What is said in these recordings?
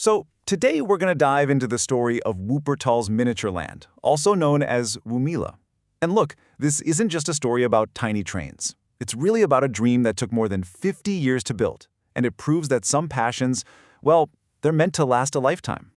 So today we're going to dive into the story of Wuppertal's miniature land, also known as WUMILA. And look, this isn't just a story about tiny trains. It's really about a dream that took more than 50 years to build, and it proves that some passions, well, they're meant to last a lifetime.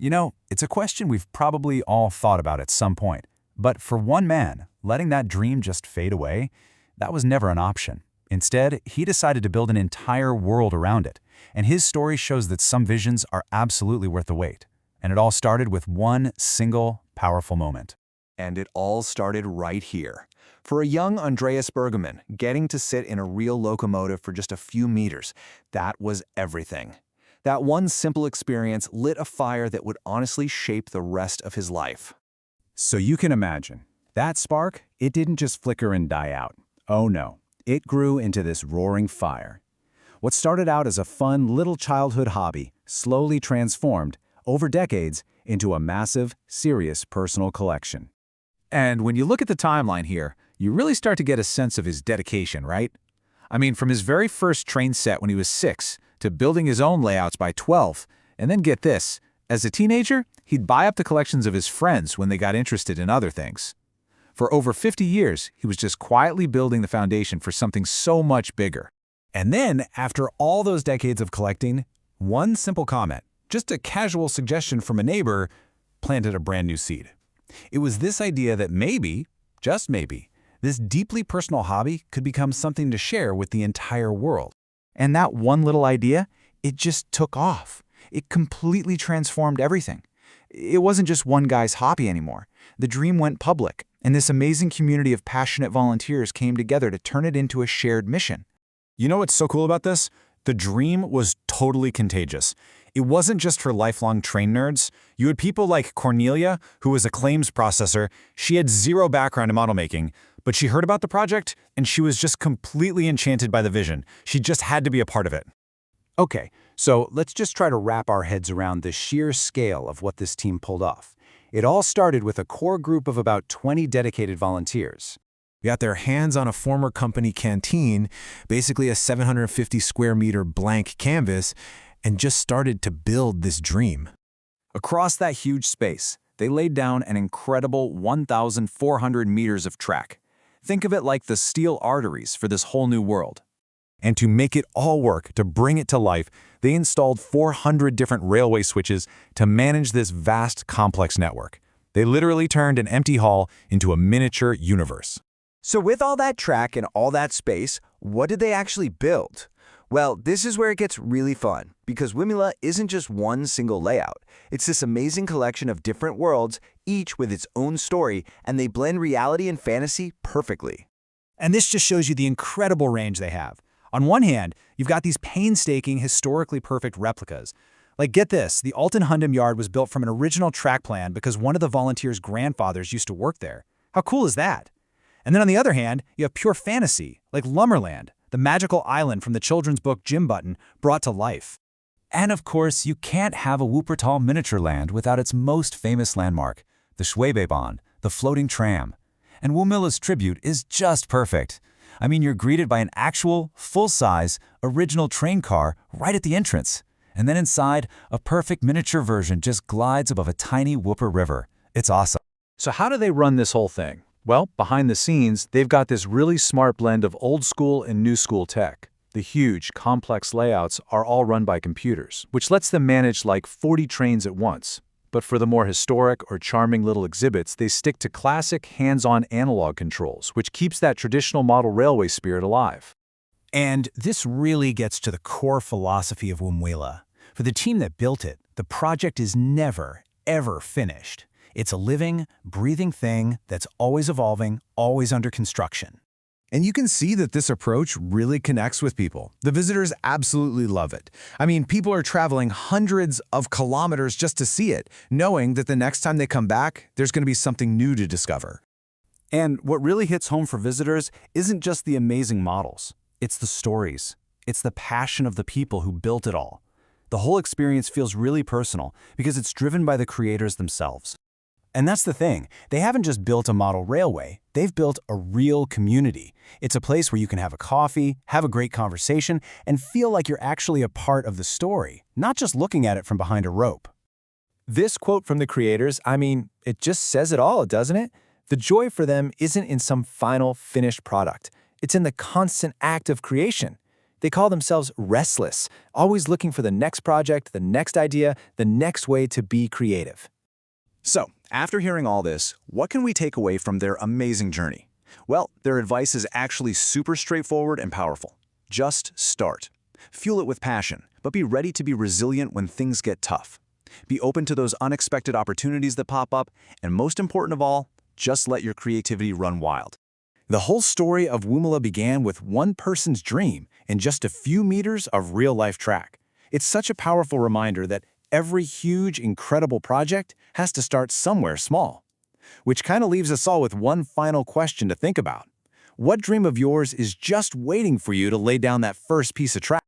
You know, it's a question we've probably all thought about at some point. But for one man, letting that dream just fade away, that was never an option. Instead, he decided to build an entire world around it. And his story shows that some visions are absolutely worth the wait. And it all started with one single, powerful moment. And it all started right here. For a young Andreas Bergermann, getting to sit in a real locomotive for just a few meters, that was everything. That one simple experience lit a fire that would honestly shape the rest of his life. So you can imagine, that spark, it didn't just flicker and die out. Oh no, it grew into this roaring fire. What started out as a fun little childhood hobby slowly transformed, over decades, into a massive, serious personal collection. And when you look at the timeline here, you really start to get a sense of his dedication, right? I mean, from his very first train set when he was 6, to building his own layouts by 12, and then get this, as a teenager, he'd buy up the collections of his friends when they got interested in other things. For over 50 years, he was just quietly building the foundation for something so much bigger. And then, after all those decades of collecting, one simple comment, just a casual suggestion from a neighbor, planted a brand new seed. It was this idea that maybe, just maybe, this deeply personal hobby could become something to share with the entire world. And that one little idea, it just took off. It completely transformed everything. It wasn't just one guy's hobby anymore. The dream went public, and this amazing community of passionate volunteers came together to turn it into a shared mission. You know what's so cool about this? The dream was totally contagious. It wasn't just for lifelong train nerds. You had people like Cornelia, who was a claims processor. She had zero background in model making, but she heard about the project, and she was just completely enchanted by the vision. She just had to be a part of it. Okay, so let's just try to wrap our heads around the sheer scale of what this team pulled off. It all started with a core group of about 20 dedicated volunteers. They got their hands on a former company canteen, basically a 750 square meter blank canvas, and just started to build this dream. Across that huge space, they laid down an incredible 1,400 meters of track. Think of it like the steel arteries for this whole new world. And to make it all work, to bring it to life, they installed 400 different railway switches to manage this vast, complex network. They literally turned an empty hall into a miniature universe. So with all that track and all that space, what did they actually build? Well, this is where it gets really fun, because WUMILA isn't just one single layout. It's this amazing collection of different worlds, each with its own story, and they blend reality and fantasy perfectly. And this just shows you the incredible range they have. On one hand, you've got these painstaking, historically perfect replicas. Like, get this, the Alton Hundam yard was built from an original track plan because one of the volunteers' grandfathers used to work there. How cool is that? And then on the other hand, you have pure fantasy, like Lumberland, the magical island from the children's book Jim Button, brought to life. And of course, you can't have a Wuppertal miniature land without its most famous landmark, the Schwebebahn, the floating tram. And WUMILA's tribute is just perfect. I mean, you're greeted by an actual, full-size, original train car right at the entrance. And then inside, a perfect miniature version just glides above a tiny Wupper river. It's awesome. So how do they run this whole thing? Well, behind the scenes, they've got this really smart blend of old school and new school tech. The huge, complex layouts are all run by computers, which lets them manage like 40 trains at once. But for the more historic or charming little exhibits, they stick to classic hands-on analog controls, which keeps that traditional model railway spirit alive. And this really gets to the core philosophy of WUMILA. For the team that built it, the project is never, ever finished. It's a living, breathing thing that's always evolving, always under construction. And you can see that this approach really connects with people. The visitors absolutely love it. I mean, people are traveling hundreds of kilometers just to see it, knowing that the next time they come back, there's going to be something new to discover. And what really hits home for visitors isn't just the amazing models. It's the stories. It's the passion of the people who built it all. The whole experience feels really personal because it's driven by the creators themselves. And that's the thing. They haven't just built a model railway. They've built a real community. It's a place where you can have a coffee, have a great conversation, and feel like you're actually a part of the story, not just looking at it from behind a rope. This quote from the creators, I mean, it just says it all, doesn't it? The joy for them isn't in some final, finished product. It's in the constant act of creation. They call themselves restless, always looking for the next project, the next idea, the next way to be creative. So, after hearing all this, what can we take away from their amazing journey? Well, their advice is actually super straightforward and powerful. Just start. Fuel it with passion, but be ready to be resilient when things get tough. Be open to those unexpected opportunities that pop up, and most important of all, just let your creativity run wild. The whole story of WUMILA began with one person's dream in just a few meters of real-life track. It's such a powerful reminder that every huge, incredible project has to start somewhere small. Which kind of leaves us all with one final question to think about. What dream of yours is just waiting for you to lay down that first piece of track?